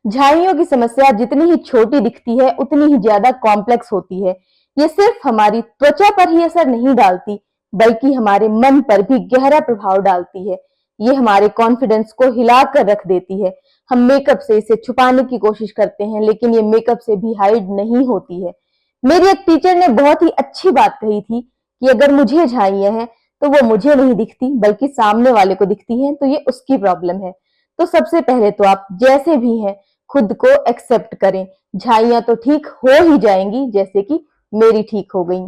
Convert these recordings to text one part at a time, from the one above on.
झाइयों की समस्या जितनी ही छोटी दिखती है उतनी ही ज्यादा कॉम्प्लेक्स होती है। ये सिर्फ हमारी त्वचा पर ही असर नहीं डालती बल्कि हमारे मन पर भी गहरा प्रभाव डालती है। ये हमारे कॉन्फिडेंस को हिला कर रख देती है। हम मेकअप से इसे छुपाने की कोशिश करते हैं लेकिन ये मेकअप से भी हाइड नहीं होती है। मेरी एक टीचर ने बहुत ही अच्छी बात कही थी कि अगर मुझे झाइयां हैं तो वो मुझे नहीं दिखती बल्कि सामने वाले को दिखती हैं, तो ये उसकी प्रॉब्लम है। तो सबसे पहले तो आप जैसे भी हैं खुद को एक्सेप्ट करें। झाइयां तो ठीक हो ही जाएंगी, जैसे कि मेरी ठीक हो गई।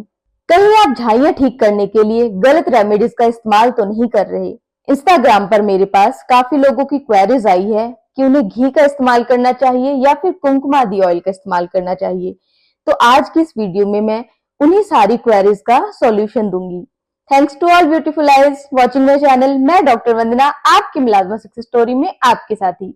कहीं आप झाइयां ठीक करने के लिए गलत रेमेडीज का इस्तेमाल तो नहीं कर रहे। इंस्टाग्राम पर मेरे पास काफी लोगों की क्वेरीज आई है कि उन्हें घी का इस्तेमाल करना चाहिए या फिर कुमकुमादी ऑयल का इस्तेमाल करना चाहिए। तो आज की इस वीडियो में मैं उन्हीं सारी क्वेरीज का सॉल्यूशन दूंगी। Thanks to all beautiful eyes watching my channel. मैं डॉक्टर वंदना, आपकी मिलाजमा सक्सेस स्टोरी में आपके साथी।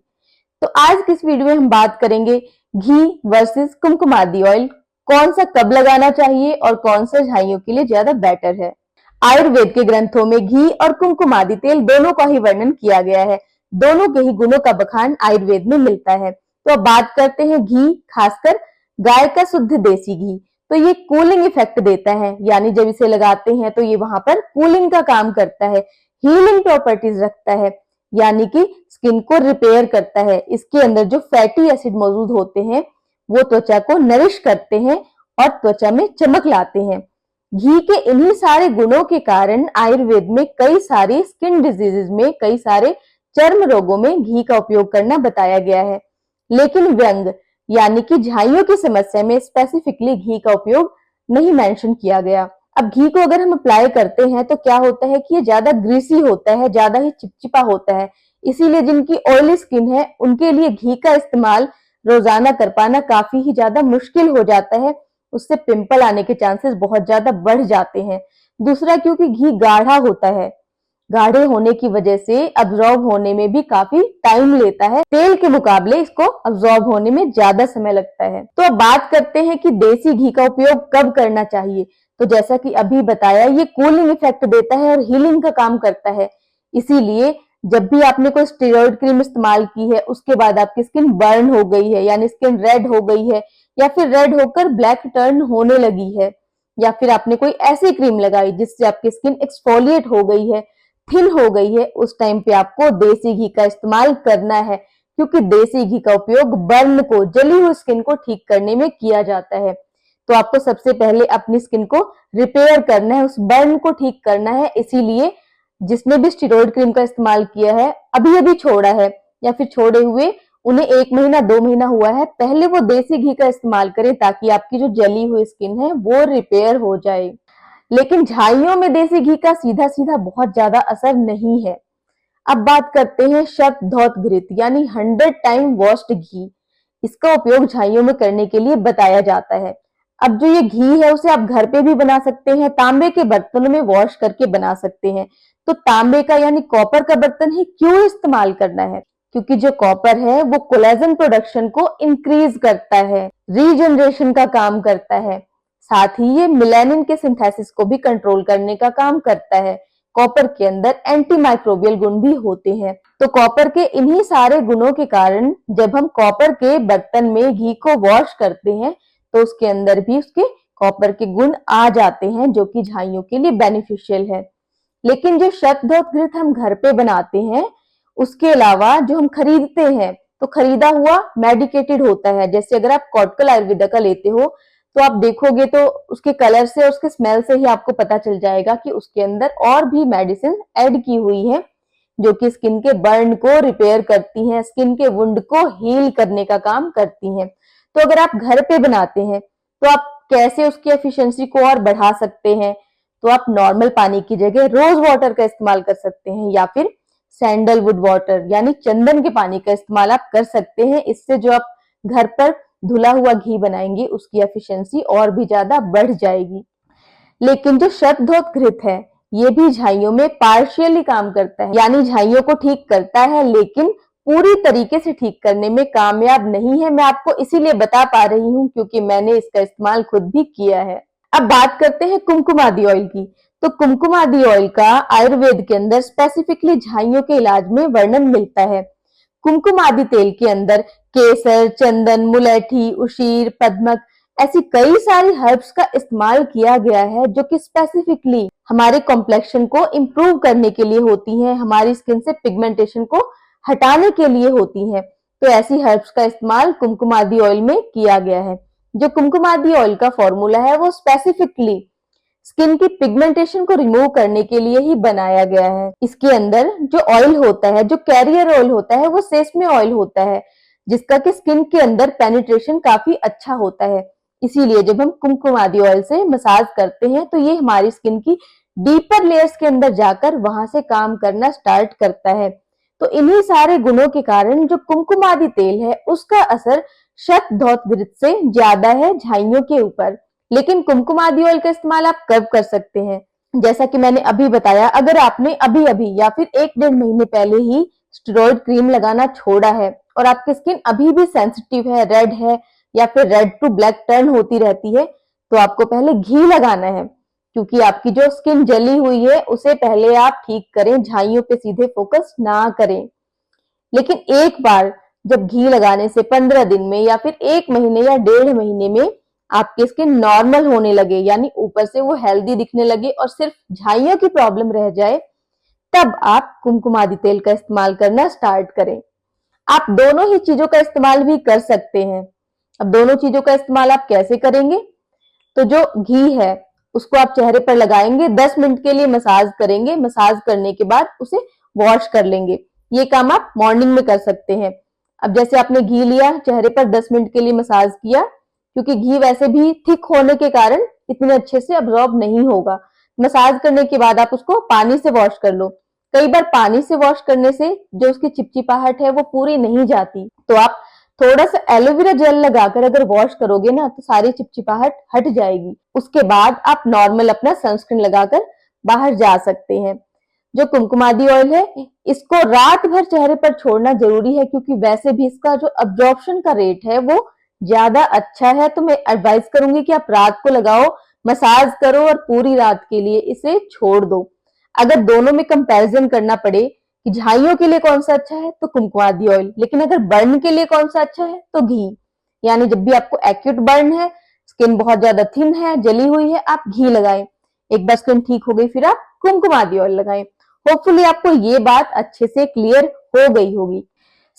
तो आज की इस वीडियो में हम बात करेंगे घी वर्सेस कुमकुमादी ऑयल, कौन सा कब लगाना चाहिए और कौन सा झाइयों के लिए ज्यादा बेटर है। आयुर्वेद के ग्रंथों में घी और कुमकुमादी तेल दोनों का ही वर्णन किया गया है। दोनों के ही गुणों का बखान आयुर्वेद में मिलता है। तो अब बात करते हैं घी, खासकर गाय का शुद्ध देसी घी। तो ये कूलिंग इफेक्ट देता है, यानी जब इसे लगाते हैं तो ये वहां पर कूलिंग का काम करता है, हीलिंग प्रॉपर्टीज रखता है, यानी कि स्किन को रिपेयर करता है। इसके अंदर जो फैटी एसिड मौजूद होते हैं वो त्वचा को नरिश करते हैं और त्वचा में चमक लाते हैं। घी के इन्हीं सारे गुणों के कारण आयुर्वेद में कई सारी स्किन डिजीजेज में, कई सारे चर्म रोगों में घी का उपयोग करना बताया गया है। लेकिन व्यंग यानी कि झाइयों की समस्या में स्पेसिफिकली घी का उपयोग नहीं मेंशन किया गया। अब घी को अगर हम अप्लाई करते हैं तो क्या होता है कि ये ज्यादा ग्रीसी होता है, ज्यादा ही चिपचिपा होता है। इसीलिए जिनकी ऑयली स्किन है उनके लिए घी का इस्तेमाल रोजाना कर पाना काफी ही ज्यादा मुश्किल हो जाता है। उससे पिंपल आने के चांसेस बहुत ज्यादा बढ़ जाते हैं। दूसरा, क्योंकि घी गाढ़ा होता है, गाढ़े होने की वजह से अब्जॉर्ब होने में भी काफी टाइम लेता है। तेल के मुकाबले इसको अब्जॉर्ब होने में ज्यादा समय लगता है। तो अब बात करते हैं कि देसी घी का उपयोग कब करना चाहिए। तो जैसा कि अभी बताया, ये कूलिंग इफेक्ट देता है और हीलिंग का काम करता है। इसीलिए जब भी आपने कोई स्टेरॉइड क्रीम इस्तेमाल की है, उसके बाद आपकी स्किन बर्न हो गई है, यानी स्किन रेड हो गई है, या फिर रेड होकर ब्लैक टर्न होने लगी है, या फिर आपने कोई ऐसी क्रीम लगाई जिससे आपकी स्किन एक्सफोलिएट हो गई है, थिन हो गई है, उस टाइम पे आपको देसी घी का इस्तेमाल करना है। क्योंकि देसी घी का उपयोग बर्न को, जली हुई स्किन को ठीक करने में किया जाता है। तो आपको सबसे पहले अपनी स्किन को रिपेयर करना है, उस बर्न को ठीक करना है। इसीलिए जिसने भी स्टेरॉइड क्रीम का इस्तेमाल किया है, अभी अभी छोड़ा है या फिर छोड़े हुए उन्हें 1 महीना 2 महीना हुआ है, पहले वो देसी घी का इस्तेमाल करें ताकि आपकी जो जली हुई स्किन है वो रिपेयर हो जाए। लेकिन झाइयों में देसी घी का सीधा सीधा बहुत ज्यादा असर नहीं है। अब बात करते हैं शतधौत घृत यानी 100 टाइम वॉश्ड घी। इसका उपयोग झाइयों में करने के लिए बताया जाता है। अब जो ये घी है उसे आप घर पे भी बना सकते हैं, तांबे के बर्तनों में वॉश करके बना सकते हैं। तो तांबे का यानी कॉपर का बर्तन ही क्यों इस्तेमाल करना है? क्योंकि जो कॉपर है वो कोलेजन प्रोडक्शन को इंक्रीज करता है, रीजनरेशन का काम करता है। साथ ही ये मिलेनिन के सिंथेसिस को भी कंट्रोल करने का काम करता है। कॉपर के अंदर एंटी माइक्रोबियल गुण भी होते हैं। तो कॉपर के इन्हीं सारे गुणों के कारण जब हम कॉपर के बर्तन में घी को वॉश करते हैं तो उसके अंदर भी उसके कॉपर के गुण आ जाते हैं, जो कि झाइयों के लिए बेनिफिशियल है। लेकिन जो शतधौत घृत हम घर पे बनाते हैं उसके अलावा जो हम खरीदते हैं तो खरीदा हुआ मेडिकेटेड होता है। जैसे अगर आप कॉटकल आयुर्वेदा का लेते हो तो आप देखोगे तो उसके कलर से, उसके स्मेल से ही आपको पता चल जाएगा कि उसके अंदर और भी मेडिसिन ऐड की हुई है जो कि स्किन के बर्न को रिपेयर करती हैं, स्किन के वुंड को हील करने का काम करती हैं। तो अगर आप घर पे बनाते हैं तो आप कैसे उसकी एफिशिएंसी को और बढ़ा सकते हैं? तो आप नॉर्मल पानी की जगह रोज वाटर का इस्तेमाल कर सकते हैं या फिर सैंडलवुड वाटर यानी चंदन के पानी का इस्तेमाल आप कर सकते हैं। इससे जो आप घर पर धुला हुआ घी बनाएंगे उसकी एफिशिएंसी और भी ज्यादा बढ़ जाएगी। लेकिन जो शतधौत घृत है ये भी झाइयों में पार्शियली काम करता है, यानी झाइयों को ठीक करता है लेकिन पूरी तरीके से ठीक करने में कामयाब नहीं है। मैं आपको इसीलिए बता पा रही हूँ क्योंकि मैंने इसका इस्तेमाल खुद भी किया है। अब बात करते हैं कुमकुमादी ऑयल की। तो कुमकुमादी ऑयल का आयुर्वेद के अंदर स्पेसिफिकली झाइयों के इलाज में वर्णन मिलता है। कुमकुमादी तेल के अंदर केसर, चंदन, मुलैठी, उशीर, पद्मक ऐसी कई सारी हर्ब्स का इस्तेमाल किया गया है जो कि स्पेसिफिकली हमारे कॉम्प्लेक्शन को इम्प्रूव करने के लिए होती हैं, हमारी स्किन से पिगमेंटेशन को हटाने के लिए होती हैं। तो ऐसी हर्ब्स का इस्तेमाल कुमकुमादी ऑयल में किया गया है। जो कुमकुमादी ऑयल का फॉर्मूला है वो स्पेसिफिकली स्किन की पिगमेंटेशन को रिमूव करने के लिए ही बनाया गया है। इसके अंदर जो ऑयल होता है, जो कैरियर ऑयल होता है, वो सेसमे ऑयल होता है, जिसका कि स्किन के अंदर पेनिट्रेशन काफी अच्छा होता है। इसीलिए जब हम कुमकुमादी ऑयल से मसाज करते हैं तो ये हमारी स्किन की डीपर लेयर्स के अंदर जाकर वहां से काम करना स्टार्ट करता है। तो इन्हीं सारे गुणों के कारण जो कुमकुमादी तेल है उसका असर शत धौत घृत से ज्यादा है झाइयों के ऊपर। लेकिन कुमकुमादी ऑयल का इस्तेमाल आप कब कर सकते हैं? जैसा कि मैंने अभी बताया, अगर आपने अभी अभी या फिर 1-1.5 महीने पहले ही स्टेरॉइड क्रीम लगाना छोड़ा है और आपकी स्किन अभी भी सेंसिटिव है, रेड है या फिर रेड टू ब्लैक टर्न होती रहती है, तो आपको पहले घी लगाना है, क्योंकि आपकी जो स्किन जली हुई है उसे पहले आप ठीक करें, झाइयों पे सीधे फोकस ना करें। लेकिन एक बार जब घी लगाने से 15 दिन में या फिर 1 महीने या 1.5 महीने में आपकी स्किन नॉर्मल होने लगे, यानी ऊपर से वो हेल्दी दिखने लगे और सिर्फ झाइयों की प्रॉब्लम रह जाए, तब आप कुमकुमादी तेल का इस्तेमाल करना स्टार्ट करें। आप दोनों ही चीजों का इस्तेमाल भी कर सकते हैं। अब दोनों चीजों का इस्तेमाल आप कैसे करेंगे? तो जो घी है उसको आप चेहरे पर लगाएंगे, 10 मिनट के लिए मसाज करेंगे, मसाज करने के बाद उसे वॉश कर लेंगे। ये काम आप मॉर्निंग में कर सकते हैं। अब जैसे आपने घी लिया, चेहरे पर 10 मिनट के लिए मसाज किया, क्योंकि घी वैसे भी थिक होने के कारण इतने अच्छे से अब्सॉर्ब नहीं होगा। मसाज करने के बाद आप उसको पानी से वॉश कर लो। कई बार पानी से वॉश करने से जो उसकी चिपचिपाहट है वो पूरी नहीं जाती, तो आप थोड़ा सा एलोवेरा जेल लगाकर अगर वॉश करोगे ना तो सारी चिपचिपाहट हट जाएगी। उसके बाद आप नॉर्मल अपना सनस्क्रीन लगाकर बाहर जा सकते हैं। जो कुमकुमादी ऑयल है इसको रात भर चेहरे पर छोड़ना जरूरी है, क्योंकि वैसे भी इसका जो अब्जॉर्प्शन का रेट है वो ज्यादा अच्छा है। तो मैं एडवाइस करूंगी कि आप रात को लगाओ, मसाज करो और पूरी रात के लिए इसे छोड़ दो। अगर दोनों में कंपैरिजन करना पड़े कि झाइयों के लिए कौन सा अच्छा है तो कुमकुमादी ऑयल, लेकिन अगर बर्न के लिए कौन सा अच्छा है तो घी। यानी जब भी आपको एक्यूट बर्न है, स्किन बहुत ज्यादा थिन है, जली हुई है, आप घी लगाएं। एक बार स्किन ठीक हो गई फिर आप कुमकुमादी ऑयल लगाएं। होपफुली आपको ये बात अच्छे से क्लियर हो गई होगी।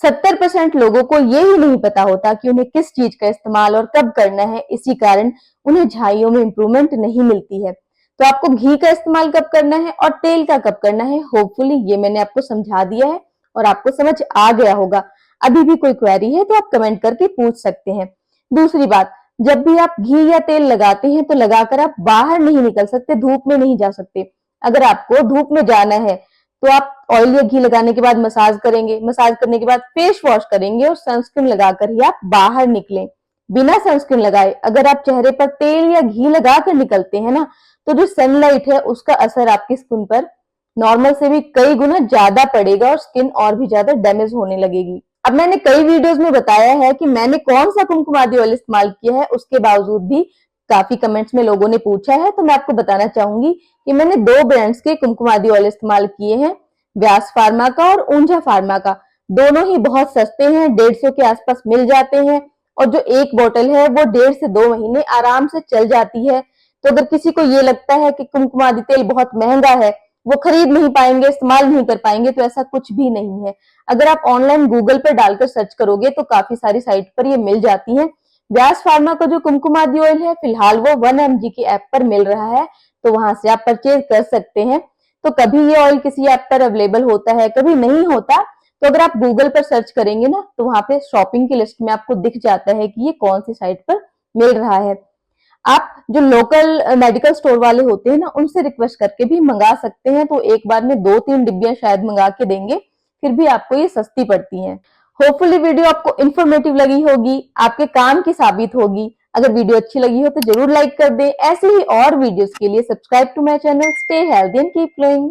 70% लोगों को ये ही नहीं पता होता कि उन्हें किस चीज का इस्तेमाल और कब करना है, इसी कारण उन्हें झाइयों में इंप्रूवमेंट नहीं मिलती है। तो आपको घी का इस्तेमाल कब करना है और तेल का कब करना है, होपफुली ये मैंने आपको समझा दिया है और आपको समझ आ गया होगा। अभी भी कोई क्वेरी है तो आप कमेंट करके पूछ सकते हैं। दूसरी बात, जब भी आप घी या तेल लगाते हैं तो लगाकर आप बाहर नहीं निकल सकते, धूप में नहीं जा सकते। अगर आपको धूप में जाना है तो आप ऑयल या घी लगाने के बाद मसाज करेंगे, मसाज करने के बाद फेस वॉश करेंगे और सनस्क्रीन लगाकर ही आप बाहर निकलें। बिना सनस्क्रीन लगाए अगर आप चेहरे पर तेल या घी लगाकर निकलते हैं ना, तो जो सनलाइट है उसका असर आपकी स्किन पर नॉर्मल से भी कई गुना ज्यादा पड़ेगा और स्किन और भी ज्यादा डैमेज होने लगेगी। अब मैंने कई वीडियोस में बताया है कि मैंने कौन सा कुमकुमादी ऑयल इस्तेमाल किया है, उसके बावजूद भी काफी कमेंट्स में लोगों ने पूछा है, तो मैं आपको बताना चाहूंगी कि मैंने 2 ब्रांड्स के कुमकुमादी ऑयल इस्तेमाल किए हैं, व्यास फार्मा का और ऊंझा फार्मा का। दोनों ही बहुत सस्ते हैं, 150 के आसपास मिल जाते हैं और जो एक बोतल है वो 1.5 से 2 महीने आराम से चल जाती है। तो अगर किसी को ये लगता है कि कुमकुमादी तेल बहुत महंगा है, वो खरीद नहीं पाएंगे, इस्तेमाल नहीं कर पाएंगे, तो ऐसा कुछ भी नहीं है। अगर आप ऑनलाइन गूगल पर डालकर सर्च करोगे तो काफी सारी साइट पर ये मिल जाती हैं। व्यास फार्मा का जो कुमकुमादी ऑयल है फिलहाल वो 1 mg की ऐप पर मिल रहा है, तो वहां से आप परचेज कर सकते हैं। तो कभी ये ऑयल किसी ऐप पर अवेलेबल होता है, कभी नहीं होता। तो अगर आप गूगल पर सर्च करेंगे ना तो वहां पे शॉपिंग की लिस्ट में आपको दिख जाता है कि ये कौन सी साइट पर मिल रहा है। आप जो लोकल मेडिकल स्टोर वाले होते हैं ना उनसे रिक्वेस्ट करके भी मंगा सकते हैं, तो एक बार में 2-3 डिब्बियां शायद मंगा के देंगे, फिर भी आपको ये सस्ती पड़ती हैं। होपफुली वीडियो आपको इंफॉर्मेटिव लगी होगी, आपके काम की साबित होगी। अगर वीडियो अच्छी लगी हो तो जरूर लाइक कर दें। ऐसे ही और वीडियोस के लिए subscribe to my channel. Stay healthy and keep glowing.